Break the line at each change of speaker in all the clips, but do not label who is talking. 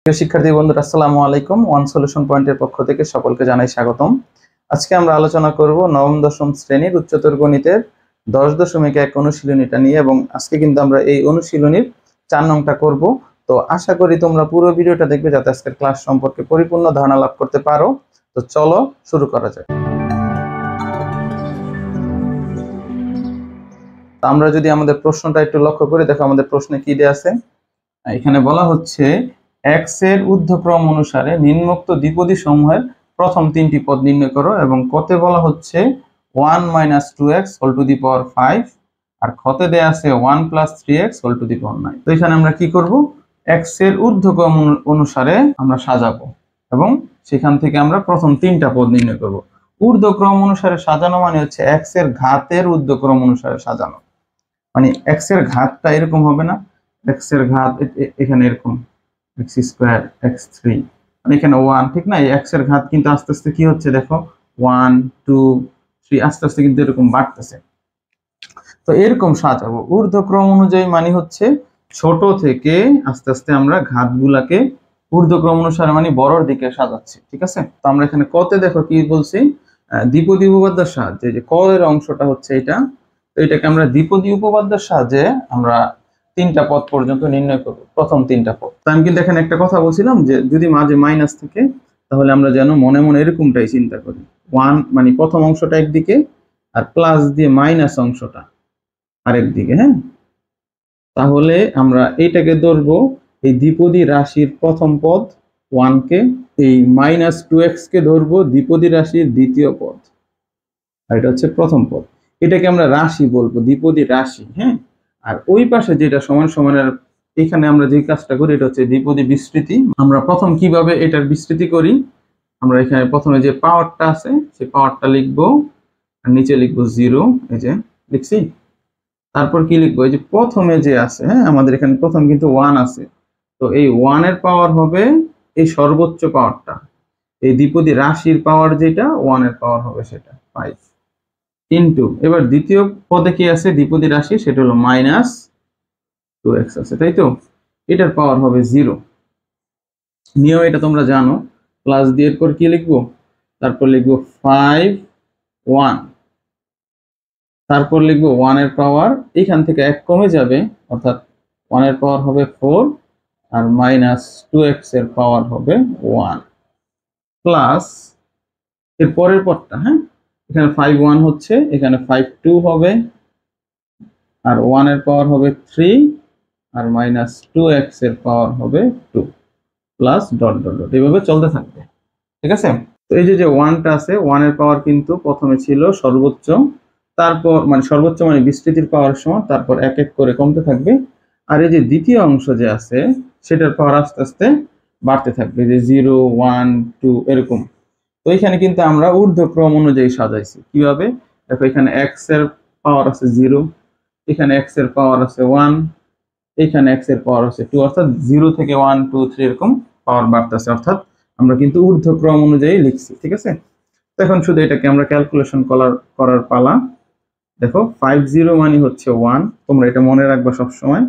প্রিয় শিক্ষার্থী বন্ধুরা, আসসালামু আলাইকুম। ওয়ান সলিউশন পয়েন্টের পক্ষ থেকে সকলকে জানাই স্বাগতম। আজকে আমরা আলোচনা করব নবম দশম শ্রেণীর উচ্চতর গণিতের 10.1 অনুশীলনীটা নিয়ে, এবং আজকে কিন্তু আমরা এই অনুশীলনীর 4 নংটা করব। তো আশা করি তোমরা পুরো ভিডিওটা দেখবে যাতে আজকের ক্লাস সম্পর্কে পরিপূর্ণ ধারণা লাভ করতে পারো। তো চলো শুরু করা যাক। আমরা যদি আমাদের প্রশ্নটা একটু লক্ষ্য করি, দেখো আমাদের প্রশ্নে কি দেয়া আছে। এখানে বলা হচ্ছে x এর ঊর্ধ্বক্রম অনুসারে নিম্নোক্ত দ্বিপদী সমূহের প্রথম 3টি পদ নির্ণয় করো, এবং কতে বলা হচ্ছে 1 - 2x হোল টু দি পাওয়ার 5, আর খতে দেয়া আছে 1 + 3x whole to the power 9। তো এখানে আমরা কি করব, x এর ঊর্ধ্বক্রম অনুসারে আমরা সাজাবো এবং সেখান থেকে আমরা প্রথম 3টা পদ নির্ণয় করব। ঊর্ধ্বক্রম অনুসারে সাজানো মানে হচ্ছে x এর ঘাতের ঊর্ধ্বক্রম অনুসারে সাজানো, মানে x এর ঘাতটা এরকম হবে না, x এর ঘাত এখানে এরকম x² x3, মানে এখানে 1, ঠিক না? এই x এর ঘাত কিন্তু আস্তে আস্তে কি হচ্ছে দেখো, 1 2 3 আস্তে আস্তে কিন্তু এরকম বাড়তেছে। তো এরকম সাজাবো ঊর্ধ্বক্রম অনুযায়ী, মানে হচ্ছে ছোট থেকে আস্তে আস্তে আমরা ঘাতগুলাকে ঊর্ধ্বক্রম অনুসারে মানে বড়র দিকে সাজাচ্ছি, ঠিক আছে? তো আমরা এখানে কতে দেখো কি বলছি, দ্বিপদী উপপাদ্যের সাহায্যে, যে ক এর অংশটা হচ্ছে এটা, তো এটাকে আমরা দ্বিপদী উপপাদ্যের সাহায্যে আমরা 3টা পদ পর্যন্ত নির্ণয় করব, প্রথম 3টা পদ। তো আমি কিন্তু এখানে একটা কথা বলছিলাম যে যদি মাঝে মাইনাস থাকে তাহলে আমরা যেন মনে মনে এরকমটাই চিন্তা করি, 1 মানে প্রথম অংশটা একদিকে আর প্লাস দিয়ে মাইনাস অংশটা আরেক দিকে, হ্যাঁ? তাহলে আমরা এইটাকে ধরবো এই দ্বিপদী রাশির প্রথম পদ 1 কে, এই -2x কে ধরবো দ্বিপদী রাশির দ্বিতীয় পদ, আর এটা হচ্ছে প্রথম পদ। এটাকে আমরা রাশি বলবো, দ্বিপদী রাশি, হ্যাঁ? আর ওই পাশে যেটা সমান সমানের, এখানে আমরা যে কাজটা করি এটা হচ্ছে দ্বিপদী বিস্তৃতি। আমরা প্রথম কিভাবে এটার বিস্তৃতি করি, আমরা এখানে প্রথমে যে পাওয়ারটা আছে সেই পাওয়ারটা লিখবো, আর নিচে লিখবো 0, এই যে লিখছি। তারপর কি লিখবো, এই যে প্রথমে যে আছে, হ্যাঁ আমাদের এখানে প্রথম কিন্তু 1 আছে, তো এই 1 এর পাওয়ার হবে এই সর্বোচ্চ পাওয়ারটা, এই দ্বিপদী রাশির পাওয়ার যেটা 1 এর পাওয়ার হবে সেটা 5 ইনটু, এবার দ্বিতীয় পদে কি আছে দ্বিপদী রাশি, সেটা হলো -2x আছে, তাই তো? এটার পাওয়ার হবে 0। নিয়ম এটা তোমরা জানো, প্লাস দিয়ে এরপর কি লিখবো, তারপর লিখবো 5 1, তারপর লিখবো 1 এর পাওয়ার, এখান থেকে 1 কমে যাবে, অর্থাৎ 1 এর পাওয়ার হবে 4, আর -2x এর পাওয়ার হবে 1, প্লাস এর পরের পদটা, হ্যাঁ এখানে 5 1 হচ্ছে, এখানে 5 2 হবে, আর 1 এর পাওয়ার হবে 3, আর -2x এর পাওয়ার হবে 2, প্লাস ডট ডট ডট, এইভাবে চলতে থাকবে, ঠিক আছে? তো এই যে 1টা আছে, 1 এর পাওয়ার কিন্তু প্রথমে ছিল সর্বোচ্চ, তারপর মানে সর্বোচ্চ মানে বিস্তৃতির পাওয়ার সমান, তারপর এক এক করে কমতে থাকবে, আর এই যে দ্বিতীয় অংশ যে আছে সেটার পাওয়ার আস্তে আস্তে বাড়তে থাকবে, যে 0 1 2 এরকম। তো এখানে কিন্তু আমরা ঊর্ধ্বক্রম অনুযায়ী সাজাইছি। কিভাবে দেখো, এখানে x এর পাওয়ার আছে 0, এখানে x এর পাওয়ার আছে 1, এখানে x এর পাওয়ার আছে 2, অর্থাৎ 0 থেকে 1 2 3 এরকম পাওয়ার বাড়তেছে, অর্থাৎ আমরা কিন্তু ঊর্ধ্বক্রম অনুযায়ী লিখছি, ঠিক আছে? তো এখন শুধু এটাকে আমরা ক্যালকুলেশন করার পালা। দেখো 50 মানে হচ্ছে 1, তোমরা এটা মনে রাখবা সব সময়,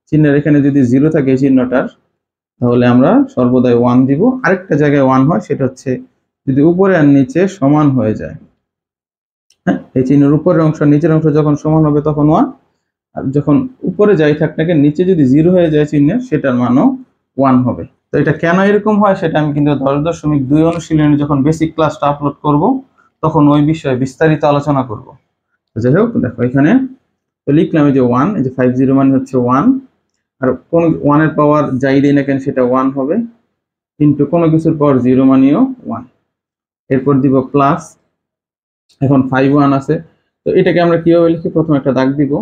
চিহ্নের এখানে যদি 0 থাকে এই চিহ্নটার, তাহলে আমরা সর্বদাই 1 দিব। আরেকটা জায়গায় 1 হয়, সেটা হচ্ছে যদি উপরে আর নিচে সমান হয়ে যায়, হ্যাঁ এই চিহ্নের উপরের অংশ নিচের অংশ যখন সমান হবে তখন 1, আর যখন উপরে যাই থাক নাকি নিচে যদি 0 হয়ে যায় চিহ্নের, সেটার মানও 1 হবে। তো এটা কেন এরকম হয় সেটা আমি কিন্তু 10.2 অনুশীলনে যখন বেসিক ক্লাসটা আপলোড করব তখন ওই বিষয়ে বিস্তারিত আলোচনা করব। যাই হোক, দেখো এখানে তো লিখলাম এই যে 1, এই যে 50 মানে হচ্ছে 1, আর কোন 1 এর পাওয়ার যাই দিই না কেন সেটা 1 হবে, কিন্তু কোনো কিছুর পাওয়ার 0 মানেও 1, এরপর দিব প্লাস, এখন 5 1 আছে, তো এটাকে আমরা কিভাবে লিখি, প্রথমে একটা দাগ দিব,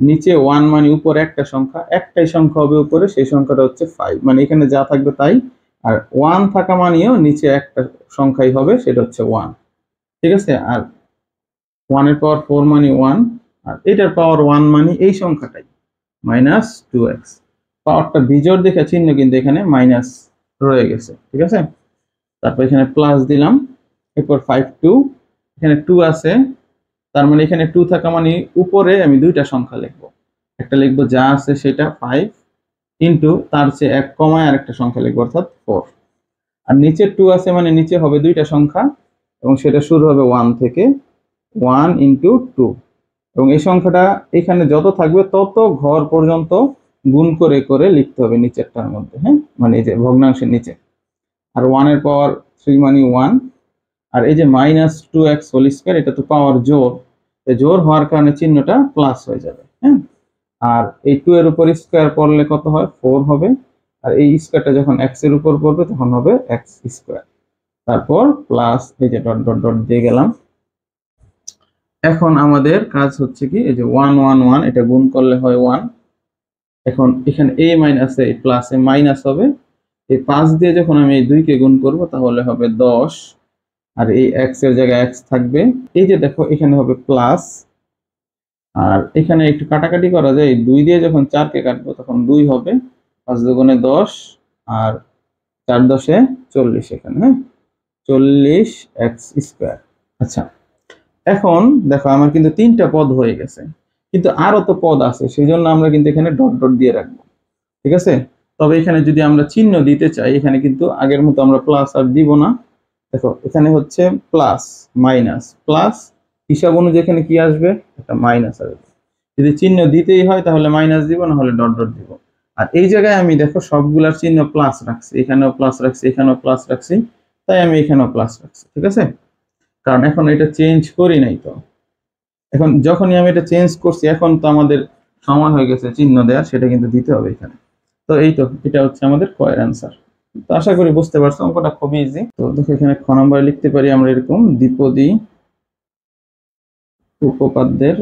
নিচে 1 মানে উপরে একটা সংখ্যা, একটাই সংখ্যা হবে উপরে, সেই সংখ্যাটা হচ্ছে 5, মানে এখানে যা থাকবে তাই, আর 1 থাকা মানেও নিচে একটা সংখ্যাই হবে, সেটা হচ্ছে 1, ঠিক আছে? আর 1 এর পাওয়ার 4 মানে 1, আর এটার পাওয়ার 1 মানে এই সংখ্যাটাই -2x, পাওয়ারটা বিজোড় দেখে চিহ্ন কিন্তু এখানে মাইনাস রয়ে গেছে, ঠিক আছে? তারপর এখানে প্লাস দিলাম, এরপর 5 2, এখানে 2 আছে, তার মানে এখানে 2 থাকা মানে উপরে আমি দুইটা সংখ্যা লিখবো, একটা লিখবো যা আছে সেটা 5, ইন্টু তার চেয়ে 1 কমায় আর একটা সংখ্যা লিখবো অর্থাৎ 4। আর নিচে 2 আছে মানে নিচে হবে দুইটা সংখ্যা এবং সেটা শুরু হবে 1 থেকে, 1 ইন্টু 2। এবং এই সংখ্যাটা এখানে যত থাকবে তত ঘর পর্যন্ত গুণ করে করে লিখতে হবে নিচেরটার মধ্যে, হ্যাঁ, মানে এই যে ভগ্নাংশের নিচে। আর 1 এর পাওয়ার 3 মানে 1। আর এই যে -2x হোল স্কয়ার, এটা তো পাওয়ার জোর, জোর হওয়ার কারণে চিহ্নটা প্লাস হয়ে যাবে, হ্যাঁ। আর এই 2 এর উপর স্কয়ার করলে কত হয়, 4 হবে। আর এই স্কয়ারটা যখন x এর উপর পড়বে তখন হবে x স্কয়ার। তারপর প্লাস এই যে ডট ডট ডট দিয়ে গেলাম। এখন আমাদের কাজ হচ্ছে কি, এই যে 1 1 1 এটা গুণ করলে হয় 1। এখন এখানে a minus a plus a minus হবে। এই 5 দিয়ে যখন আমি এই 2 কে গুণ করব তাহলে হবে 10। আর এই x এর জায়গায় x থাকবে। এই যে দেখো এখানে হবে প্লাস, আর এখানে একটু কাটাকাটি করা যায়। 2 দিয়ে যখন 4 কে কাটবো তখন 2 হবে, 5 দুগুণে 10 আর 4 10 40, এখানে হ্যাঁ 40 x স্কয়ার। আচ্ছা, এখন দেখো আমার কিন্তু 3টা পদ হয়ে গেছে, কিন্তু আরো তো পদ আছে, সেই জন্য আমরা কিন্তু এখানে ডট ডট দিয়ে রাখবো, ঠিক আছে। তবে এখানে যদি আমরা চিহ্ন দিতে চাই, এখানে কিন্তু আগের মতো আমরা প্লাস আর দিব না। দেখো এখানে হচ্ছে প্লাস মাইনাস, প্লাস হিসাব অনুযায়ী এখানে কি আসবে, একটা মাইনাস আসবে। যদি চিহ্ন দিতেই হয় তাহলে মাইনাস দিব, না হলে ডট ডট দিব। আর এই জায়গায় আমি দেখো সবগুলার চিহ্ন প্লাস রাখছি, এখানেও প্লাস রাখছি, এখানেও প্লাস রাখছি, তাই আমি এখানেও প্লাস রাখছি, ঠিক আছে। কারণ এখন এটা চেঞ্জ করি নাই তো, এখন যখনই আমি এটা চেঞ্জ করছি এখন তো আমাদের সময় হয়ে গেছে চিহ্ন দেওয়ার, সেটা কিন্তু দিতে হবে এখানে। তো এই তো, এটা হচ্ছে আমাদের কয়ের অ্যান্সার। তো আশা করি বুঝতে পারছো, অঙ্কটা খুবই ইজি। তো দেখো এখানে খ নাম্বার লিখতে পারি আমরা এরকম, দ্বিপদী উপপাদ্যের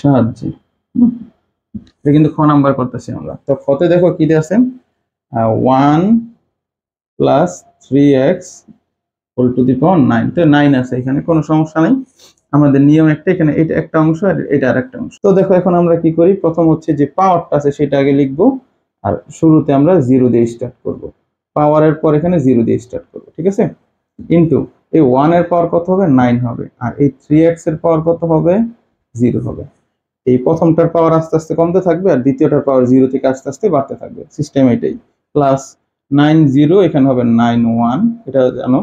সাহায্যে। এটা কিন্তু খ নাম্বার করতেছি আমরা। তো খতে দেখো কি দিয়ে আছেন, 1 plus 3x whole to the power 9। তো 9 আছে এখানে, কোনো সমস্যা নাই। আমাদের নিয়ম একটা, এখানে এটা একটা অংশ আর এটা আর একটা অংশ। তো দেখো এখন আমরা কি করি, প্রথম হচ্ছে যে পাওয়ারটা আছে সেটা আগে লিখবো, আর শুরুতে আমরা 0 দিয়ে স্টার্ট করব। পাওয়ারের পর এখানে 0 দিয়ে স্টার্ট করব, ঠিক আছে। ইনটু এই 1 এর পাওয়ার কত হবে, 9 হবে। আর এই 3x এর পাওয়ার কত হবে, 0 হবে। এই প্রথমটার পাওয়ার আস্তে আস্তে কমতে থাকবে আর দ্বিতীয়টার পাওয়ার 0 থেকে আস্তে আস্তে বাড়তে থাকবে, সিস্টেম এটাই। প্লাস 9 0, এখানে হবে 9 1, এটা জানো।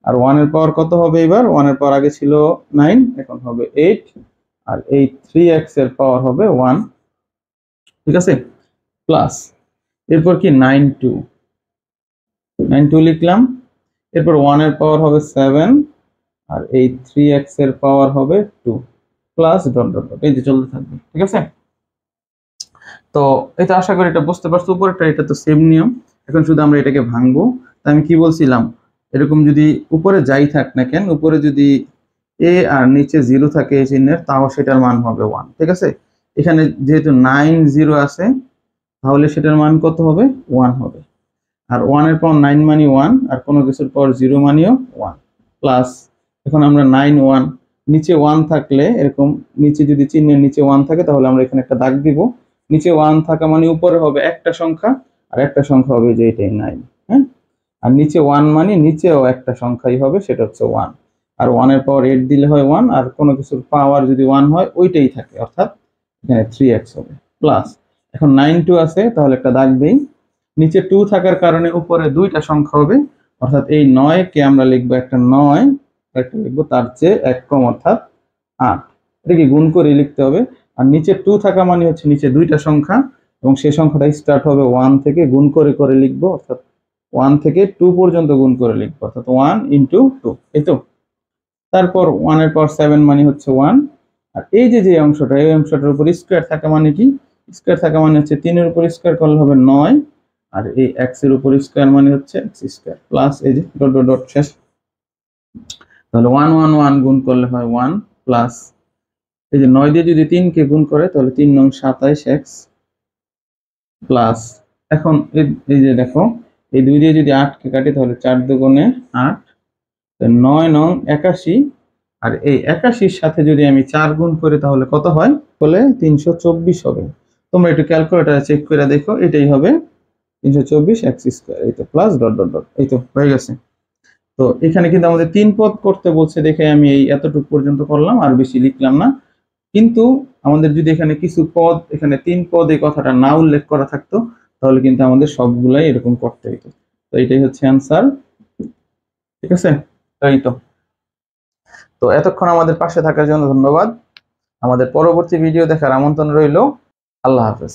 আর 1 এর পাওয়ার কত হবে, এবার 1 এর পাওয়ার আগে ছিল 9, এখন হবে 8। আর এই 3x এর পাওয়ার হবে 1, ঠিক আছে। প্লাস এরপর কি 9 2 লিখলাম। এরপর 1 এর পাওয়ার হবে 7 আর এই 3x এর পাওয়ার হবে 2, প্লাস ডট ডট ডট, এই যে চলতে থাকবে, ঠিক আছে। তো এটা আশা করি এটা বুঝতে পারছো, উপরেরটা এটা তো সেম নিয়ম। এখন শুধু আমরা এটাকে ভাঙবো। তাই আমি কি বলছিলাম, এরকম যদি উপরে যাই থাক না কেন, উপরে যদি a আর নিচে 0 থাকে এই চিহ্নের, তাও সেটার মান হবে 1, ঠিক আছে। এখানে যেহেতু 9 0 আছে, তাহলে সেটার মান কত হবে, 1 হবে। আর 1 এর পাওয়ার 9 মানে 1, আর কোনো কিছুর পাওয়ার 0 মানেও 1। প্লাস এখন আমরা 9 1, নিচে 1 থাকলে এরকম, নিচে যদি চিহ্নের নিচে 1 থাকে তাহলে আমরা এখানে একটা দাগ দিব। নিচে 1 থাকা মানে উপরে হবে একটা সংখ্যা, আর একটা সংখ্যা হবে যে এটাই 9, হ্যাঁ। আর নিচে 1 মানে নিচেও একটা সংখ্যাই হবে, সেটা হচ্ছে 1। আর 1 এর পাওয়ার 8 দিলে হয় 1, আর কোনো কিছুর পাওয়ার যদি 1 হয় ওইটাই থাকে, অর্থাৎ এখানে 3x হবে। প্লাস এখন 9 2 আছে, তাহলে একটা দাগ দেই। নিচে 2 থাকার কারণে উপরে দুইটা সংখ্যা হবে, অর্থাৎ এই 9 কে আমরা লিখবো একটা 9, একটা লিখবো তার চেয়ে 1 কম, অর্থাৎ 8। এটাকে গুণ করে লিখতে হবে। আর নিচে 2 থাকা মানে হচ্ছে নিচে দুইটা সংখ্যা, এবং সেই সংখ্যাটা স্টার্ট হবে 1 থেকে, গুণ করে করে লিখবো, অর্থাৎ 1 থেকে 2 পর্যন্ত গুণ করে লিখবো, অর্থাৎ 1 ইন্টু 2, এই তো। তারপর 1 এর পাওয়ার 7 মানে হচ্ছে 1। আর এই যে অংশটা, এই অংশটার উপর স্কয়ার থাকা মানে কি, স্কয়ার থাকা মানে হচ্ছে 3 এর উপর স্কয়ার করলে হবে 9, আর এই x এর উপর স্কয়ার মানে হচ্ছে x স্কয়ার, প্লাস এই যে ডট ডট ডট শেষ। তাহলে 1 1 1 গুণ করলে হয় 1, প্লাস এই যে 9 দিয়ে যদি 3 কে গুণ করে তাহলে 3 9 27x, প্লাস এখন এই যে দেখো এই 2 দিয়ে যদি 8 কে কাটি তাহলে 4 দুগুণে 8, 9 9 81। আর এই 81 সাথে যদি আমি 4 গুণ করি তাহলে কত হয়, বলে 324 হবে। তোমরা একটু ক্যালকুলেটরে চেক করে দেখো, এটাই হবে 324 x স্কয়ার, এই তো, প্লাস ডট ডট ডট, এই তো হয়ে গেছে। তো এখানে কিন্তু আমাদের 3 পদ করতে বলছে দেখে আমি এই এতটুকু পর্যন্ত করলাম, আর বেশি লিখলাম না। কিন্তু আমাদের যদি এখানে কিছু পদ, এখানে 3 পদ এই কথাটা না উল্লেখ করা থাকতো, তাহলে কিন্তু আমাদের সবগুলাই এরকম করতে হতো। তো এটাই হচ্ছে অ্যান্সার। ঠিক আছে, এই তো। তো এতক্ষণ আমাদের পাশে থাকার জন্য ধন্যবাদ। আমাদের পরবর্তী ভিডিও দেখার আমন্ত্রণ রইল। আল্লাহ হাফেজ।